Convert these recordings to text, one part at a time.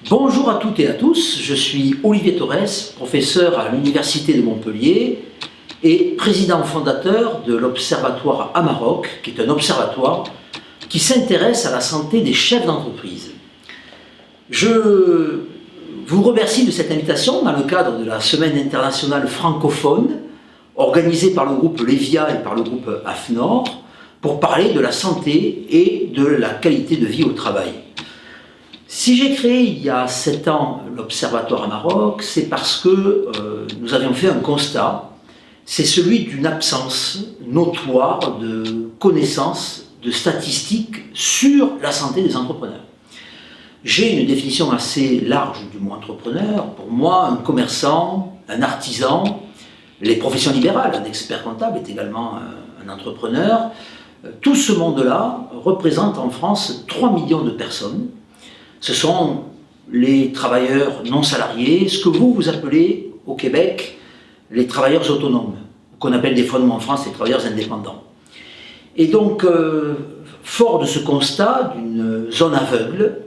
Bonjour à toutes et à tous, je suis Olivier Torres, professeur à l'Université de Montpellier et président fondateur de l'Observatoire Amaroc, qui est un observatoire qui s'intéresse à la santé des chefs d'entreprise. Je vous remercie de cette invitation dans le cadre de la Semaine internationale francophone organisée par le groupe Levia et par le groupe AFNOR pour parler de la santé et de la qualité de vie au travail. Si j'ai créé il y a 7 ans l'Observatoire Amaroc, c'est parce que nous avions fait un constat, c'est celui d'une absence notoire de connaissances, de statistiques sur la santé des entrepreneurs. J'ai une définition assez large du mot entrepreneur. Pour moi, un commerçant, un artisan, les professions libérales, un expert comptable est également un entrepreneur. Tout ce monde-là représente en France 3 millions de personnes. Ce sont les travailleurs non salariés, ce que vous appelez au Québec les travailleurs autonomes, qu'on appelle des fois nous en France les travailleurs indépendants. Et donc, fort de ce constat d'une zone aveugle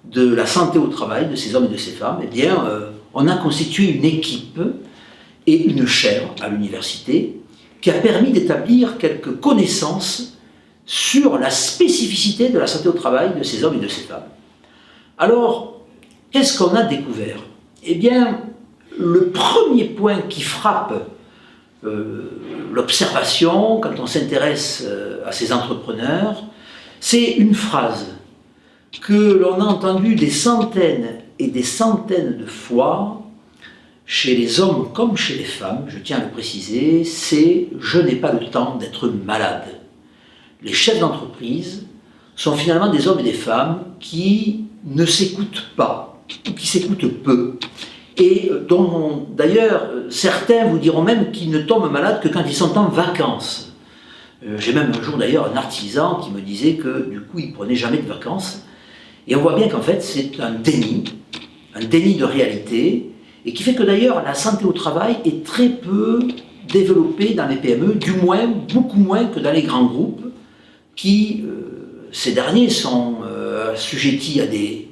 de la santé au travail de ces hommes et de ces femmes, eh bien, on a constitué une équipe et une chaire à l'université qui a permis d'établir quelques connaissances sur la spécificité de la santé au travail de ces hommes et de ces femmes. Alors, qu'est-ce qu'on a découvert? Eh bien, le premier point qui frappe l'observation quand on s'intéresse à ces entrepreneurs, c'est une phrase que l'on a entendue des centaines et des centaines de fois chez les hommes comme chez les femmes, je tiens à le préciser, c'est « je n'ai pas le temps d'être malade ». Les chefs d'entreprise sont finalement des hommes et des femmes qui ne s'écoutent pas, ou qui s'écoutent peu, et dont d'ailleurs certains vous diront même qu'ils ne tombent malades que quand ils sont en vacances. J'ai même un jour d'ailleurs un artisan qui me disait que du coup il ne prenait jamais de vacances, et on voit bien qu'en fait c'est un déni de réalité, et qui fait que d'ailleurs la santé au travail est très peu développée dans les PME, du moins beaucoup moins que dans les grands groupes, qui ces derniers sont assujettis à des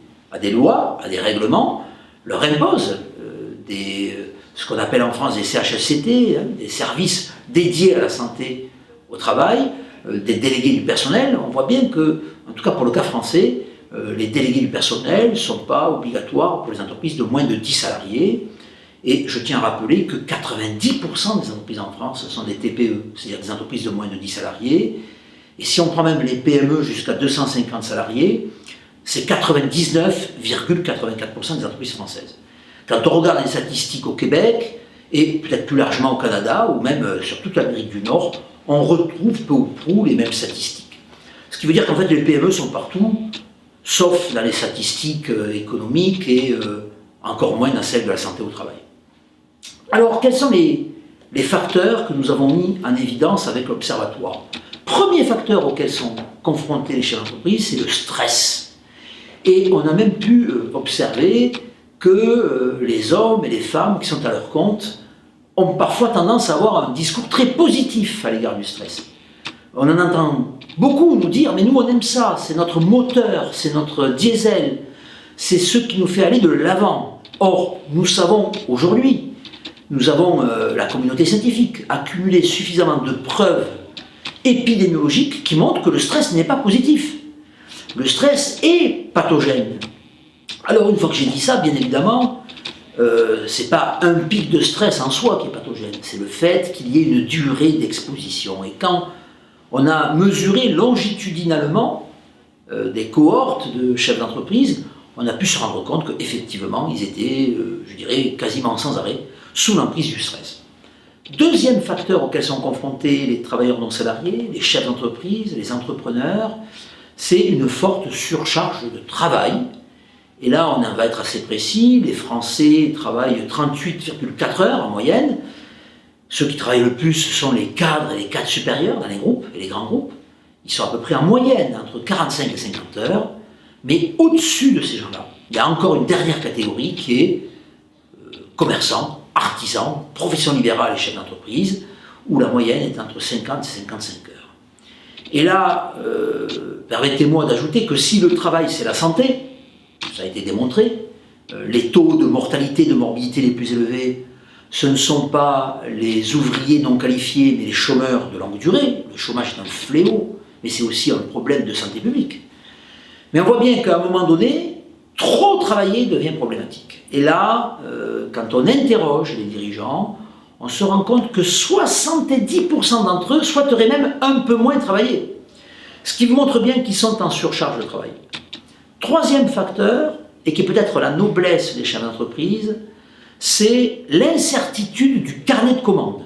lois, à des règlements, leur imposent ce qu'on appelle en France des CHSCT, des services dédiés à la santé au travail, des délégués du personnel. On voit bien que, en tout cas pour le cas français, les délégués du personnel ne sont pas obligatoires pour les entreprises de moins de 10 salariés. Et je tiens à rappeler que 90% des entreprises en France sont des TPE, c'est-à-dire des entreprises de moins de 10 salariés. Et si on prend même les PME jusqu'à 250 salariés, c'est 99,84% des entreprises françaises. Quand on regarde les statistiques au Québec, et peut-être plus largement au Canada, ou même sur toute l'Amérique du Nord, on retrouve peu ou prou les mêmes statistiques. Ce qui veut dire qu'en fait les PME sont partout, sauf dans les statistiques économiques et encore moins dans celles de la santé au travail. Alors, quels sont les facteurs que nous avons mis en évidence avec l'Observatoire? Premier facteur auquel sont confrontés les chefs d'entreprise, c'est le stress. Et on a même pu observer que les hommes et les femmes qui sont à leur compte ont parfois tendance à avoir un discours très positif à l'égard du stress. On en entend beaucoup nous dire, mais nous on aime ça, c'est notre moteur, c'est notre diesel, c'est ce qui nous fait aller de l'avant. Or, nous savons aujourd'hui, nous avons, la communauté scientifique, accumulé suffisamment de preuves épidémiologiques qui montrent que le stress n'est pas positif. Le stress est pathogène. Alors une fois que j'ai dit ça, bien évidemment, c'est pas un pic de stress en soi qui est pathogène, c'est le fait qu'il y ait une durée d'exposition. Et quand on a mesuré longitudinalement des cohortes de chefs d'entreprise, on a pu se rendre compte qu'effectivement, ils étaient, je dirais, quasiment sans arrêt, sous l'emprise du stress. Deuxième facteur auquel sont confrontés les travailleurs non salariés, les chefs d'entreprise, les entrepreneurs, c'est une forte surcharge de travail. Et là, on va être assez précis, les Français travaillent 38,4 heures en moyenne. Ceux qui travaillent le plus, ce sont les cadres et les cadres supérieurs dans les groupes et les grands groupes. Ils sont à peu près en moyenne entre 45 et 50 heures. Mais au-dessus de ces gens-là, il y a encore une dernière catégorie qui est commerçants, artisans, professions libérales et chefs d'entreprise, où la moyenne est entre 50 et 55 heures. Et là, permettez-moi d'ajouter que si le travail c'est la santé, ça a été démontré, les taux de mortalité, de morbidité les plus élevés, ce ne sont pas les ouvriers non qualifiés, mais les chômeurs de longue durée. Le chômage est un fléau, mais c'est aussi un problème de santé publique. Mais on voit bien qu'à un moment donné, trop travailler devient problématique. Et là, quand on interroge les dirigeants, on se rend compte que 70% d'entre eux souhaiteraient même un peu moins travailler. Ce qui vous montre bien qu'ils sont en surcharge de travail. Troisième facteur, et qui est peut-être la noblesse des chefs d'entreprise, c'est l'incertitude du carnet de commandes.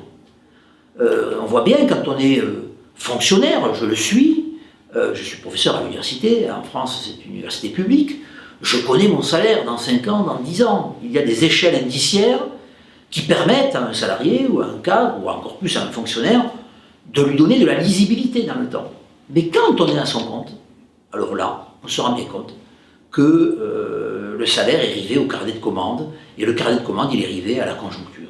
On voit bien quand on est fonctionnaire, je suis professeur à l'université, en France c'est une université publique, je connais mon salaire dans 5 ans, dans 10 ans. Il y a des échelles indiciaires qui permettent à un salarié ou à un cadre, ou encore plus à un fonctionnaire, de lui donner de la lisibilité dans le temps. Mais quand on est à son compte, alors là, on se rend bien compte que le salaire est rivé au carnet de commande, et le carnet de commande, il est rivé à la conjoncture.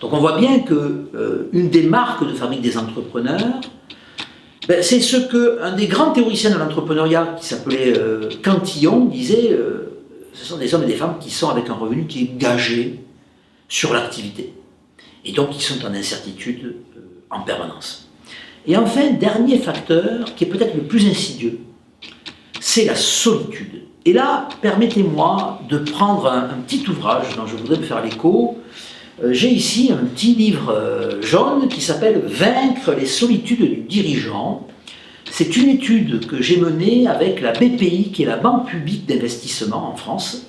Donc on voit bien qu'une des marques de fabrique des entrepreneurs, c'est ce qu'un des grands théoriciens de l'entrepreneuriat, qui s'appelait Cantillon, disait, ce sont des hommes et des femmes qui sont avec un revenu qui est gagé sur l'activité. Et donc ils sont en incertitude en permanence. Et enfin, dernier facteur, qui est peut-être le plus insidieux, c'est la solitude. Et là, permettez-moi de prendre un petit ouvrage dont je voudrais me faire l'écho. J'ai ici un petit livre jaune qui s'appelle « Vaincre les solitudes du dirigeant ». C'est une étude que j'ai menée avec la BPI, qui est la Banque publique d'investissement en France.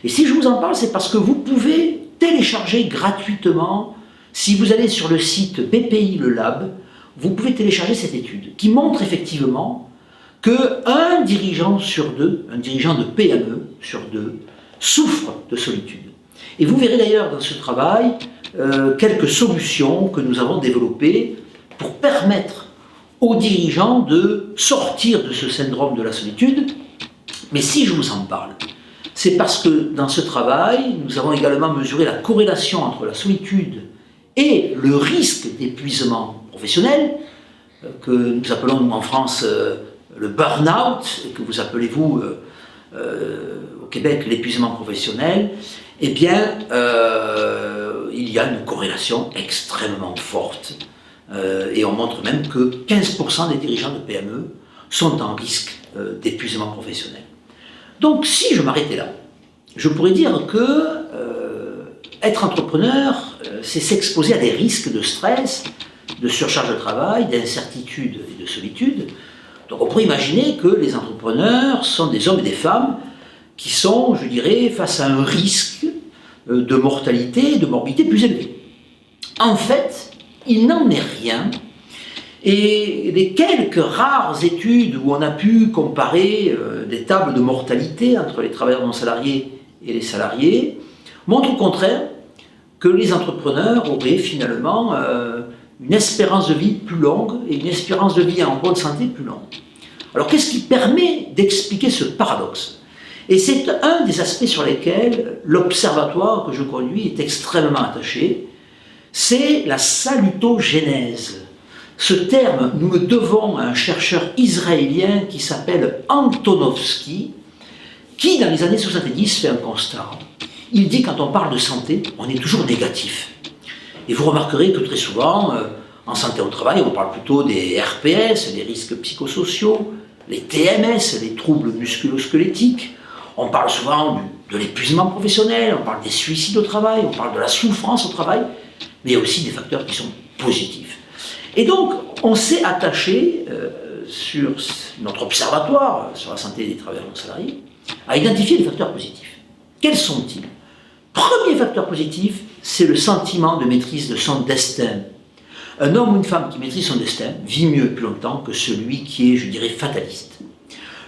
Et si je vous en parle, c'est parce que vous pouvez télécharger gratuitement, si vous allez sur le site BPI Le Lab, vous pouvez télécharger cette étude qui montre effectivement qu'un dirigeant sur deux, un dirigeant de PME sur deux, souffre de solitude. Et vous verrez d'ailleurs dans ce travail quelques solutions que nous avons développées pour permettre aux dirigeants de sortir de ce syndrome de la solitude. Mais si je vous en parle, c'est parce que dans ce travail, nous avons également mesuré la corrélation entre la solitude et le risque d'épuisement professionnel, que nous appelons nous en France le burn-out, et que vous appelez vous au Québec l'épuisement professionnel. Eh bien, il y a une corrélation extrêmement forte. Et on montre même que 15% des dirigeants de PME sont en risque d'épuisement professionnel. Donc, si je m'arrêtais là, je pourrais dire que être entrepreneur, c'est s'exposer à des risques de stress, de surcharge de travail, d'incertitude et de solitude. Donc, on pourrait imaginer que les entrepreneurs sont des hommes et des femmes qui sont, je dirais, face à un risque de mortalité, de morbidité plus élevé. En fait, il n'en est rien. Et les quelques rares études où on a pu comparer des tables de mortalité entre les travailleurs non salariés et les salariés montrent au contraire que les entrepreneurs auraient finalement une espérance de vie plus longue et une espérance de vie en bonne santé plus longue. Alors qu'est-ce qui permet d'expliquer ce paradoxe ? Et c'est un des aspects sur lesquels l'observatoire que je conduis est extrêmement attaché, c'est la salutogénèse. Ce terme, nous le devons à un chercheur israélien qui s'appelle Antonovsky, qui dans les années 70 fait un constat. Il dit quand on parle de santé, on est toujours négatif. Et vous remarquerez que très souvent, en santé au travail, on parle plutôt des RPS, des risques psychosociaux, les TMS, les troubles musculo-squelettiques. On parle souvent de l'épuisement professionnel, on parle des suicides au travail, on parle de la souffrance au travail, mais il y a aussi des facteurs qui sont positifs. Et donc, on s'est attaché sur notre observatoire sur la santé des travailleurs non salariés à identifier des facteurs positifs. Quels sont-ils ? Premier facteur positif, c'est le sentiment de maîtrise de son destin. Un homme ou une femme qui maîtrise son destin vit mieux plus longtemps que celui qui est, je dirais, fataliste.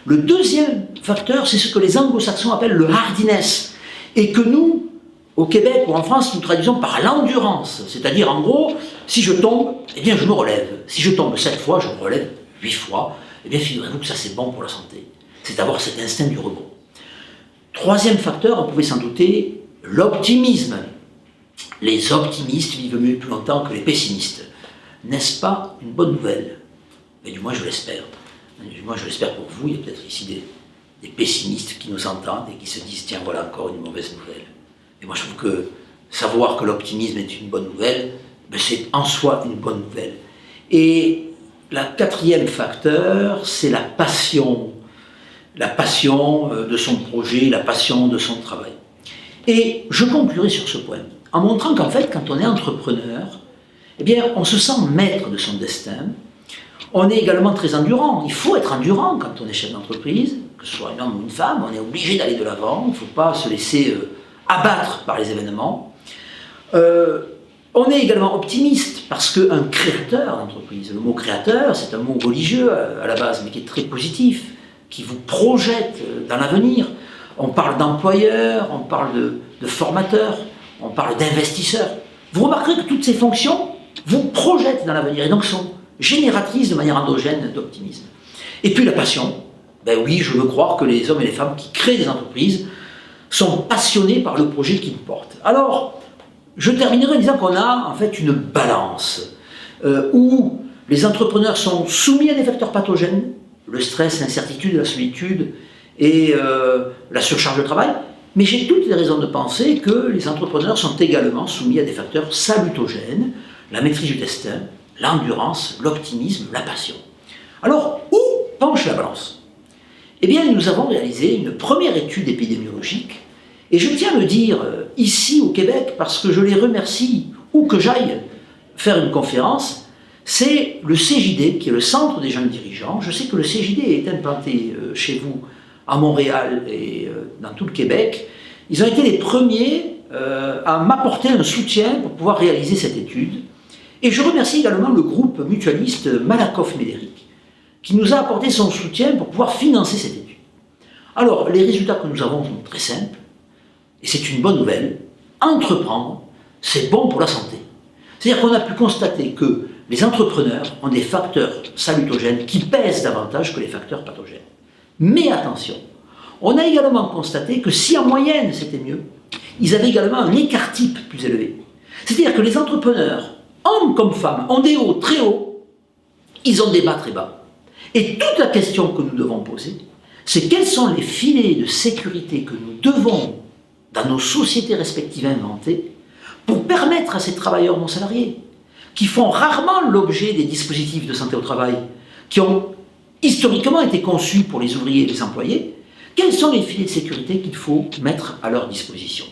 Le deuxième facteur, c'est ce que les anglo-saxons appellent le hardiness, et que nous, au Québec ou en France, nous traduisons par l'endurance. C'est-à-dire, en gros, si je tombe, eh bien je me relève. Si je tombe 7 fois, je me relève 8 fois. Eh bien, figurez-vous que ça, c'est bon pour la santé. C'est d'avoir cet instinct du rebond. Troisième facteur, on pouvait s'en douter, l'optimisme. Les optimistes vivent mieux plus longtemps que les pessimistes. N'est-ce pas une bonne nouvelle ? Mais du moins, je l'espère. Du moins, je l'espère pour vous. Il y a peut-être ici des pessimistes qui nous entendent et qui se disent tiens, voilà encore une mauvaise nouvelle. Et moi je trouve que savoir que l'optimisme est une bonne nouvelle, ben, c'est en soi une bonne nouvelle. Et le quatrième facteur, c'est la passion. La passion de son projet, la passion de son travail. Et je conclurai sur ce point en montrant qu'en fait, quand on est entrepreneur, eh bien, on se sent maître de son destin. On est également très endurant. Il faut être endurant quand on est chef d'entreprise, que ce soit un homme ou une femme. On est obligé d'aller de l'avant. Il ne faut pas se laisser abattre par les événements. On est également optimiste parce qu'un créateur d'entreprise, le mot créateur, c'est un mot religieux à la base, mais qui est très positif, qui vous projette dans l'avenir. On parle d'employeur, on parle de formateur, on parle d'investisseur. Vous remarquerez que toutes ces fonctions vous projettent dans l'avenir et donc sont génératrices de manière endogène d'optimisme. Et puis la passion. Ben oui, je veux croire que les hommes et les femmes qui créent des entreprises sont passionnés par le projet qu'ils portent. Alors, je terminerai en disant qu'on a en fait une balance où les entrepreneurs sont soumis à des facteurs pathogènes, le stress, l'incertitude, la solitude et la surcharge de travail, mais j'ai toutes les raisons de penser que les entrepreneurs sont également soumis à des facteurs salutogènes, la maîtrise du destin, l'endurance, l'optimisme, la passion. Alors, où penche la balance? Eh bien, nous avons réalisé une première étude épidémiologique, et je tiens à le dire ici au Québec, parce que je les remercie, où que j'aille faire une conférence, c'est le CJD, qui est le Centre des jeunes dirigeants. Je sais que le CJD est implanté chez vous, à Montréal et dans tout le Québec. Ils ont été les premiers à m'apporter un soutien pour pouvoir réaliser cette étude. Et je remercie également le groupe mutualiste Malakoff-Médéric, qui nous a apporté son soutien pour pouvoir financer cette étude. Alors, les résultats que nous avons sont très simples, et c'est une bonne nouvelle. Entreprendre, c'est bon pour la santé. C'est-à-dire qu'on a pu constater que les entrepreneurs ont des facteurs salutogènes qui pèsent davantage que les facteurs pathogènes. Mais attention, on a également constaté que si en moyenne c'était mieux, ils avaient également un écart type plus élevé. C'est-à-dire que les entrepreneurs, hommes comme femmes, ont des hauts très hauts, ils ont des bas très bas. Et toute la question que nous devons poser, c'est quels sont les filets de sécurité que nous devons, dans nos sociétés respectives, inventer pour permettre à ces travailleurs non salariés, qui font rarement l'objet des dispositifs de santé au travail, qui ont historiquement été conçus pour les ouvriers et les employés, quels sont les filets de sécurité qu'il faut mettre à leur disposition.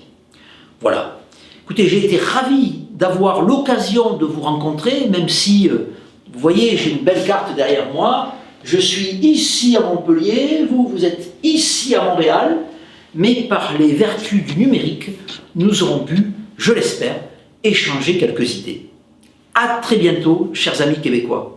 Voilà. Écoutez, j'ai été ravi d'avoir l'occasion de vous rencontrer, même si, vous voyez, j'ai une belle carte derrière moi. Je suis ici à Montpellier, vous êtes ici à Montréal, mais par les vertus du numérique, nous aurons pu, je l'espère, échanger quelques idées. À très bientôt, chers amis québécois.